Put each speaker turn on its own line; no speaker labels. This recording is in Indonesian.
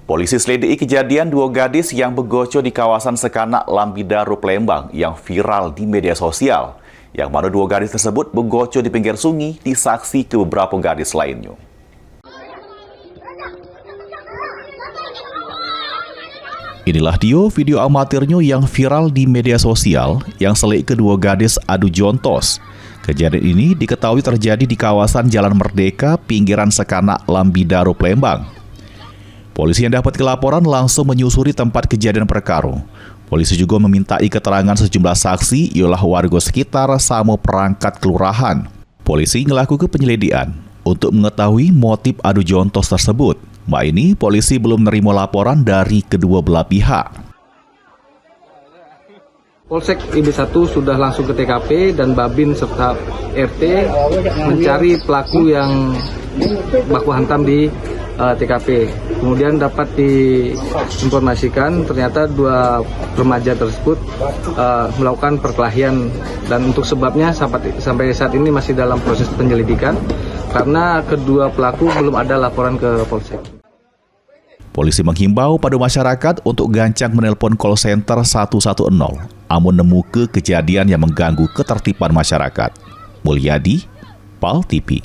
Polisi selidiki kejadian dua gadis yang begoco di kawasan Sekanak Lambidaru, Palembang yang viral di media sosial. Yang mana dua gadis tersebut begoco di pinggir sungai disaksi ke beberapa gadis lainnya. Inilah video amatirnya yang viral di media sosial yang selik kedua gadis adu jontos. Kejadian ini diketahui terjadi di kawasan Jalan Merdeka, pinggiran Sekanak Lambidaru, Palembang. Polisi yang dapat laporan langsung menyusuri tempat kejadian perkara. Polisi juga memintai keterangan sejumlah saksi, ialah warga sekitar sama perangkat kelurahan. Polisi melakukan penyelidikan untuk mengetahui motif adu jontos tersebut. Mbak ini, polisi belum menerima laporan dari kedua belah pihak.
Polsek IB1 sudah langsung ke TKP dan Babin serta RT mencari pelaku yang baku hantam di TKP. Kemudian dapat diinformasikan ternyata dua remaja tersebut melakukan perkelahian, dan untuk sebabnya sampai saat ini masih dalam proses penyelidikan karena kedua pelaku belum ada laporan ke Polsek.
Polisi menghimbau pada masyarakat untuk gancang menelpon call center 110 amun nemu kejadian yang mengganggu ketertiban masyarakat. Mulyadi, PAL TV.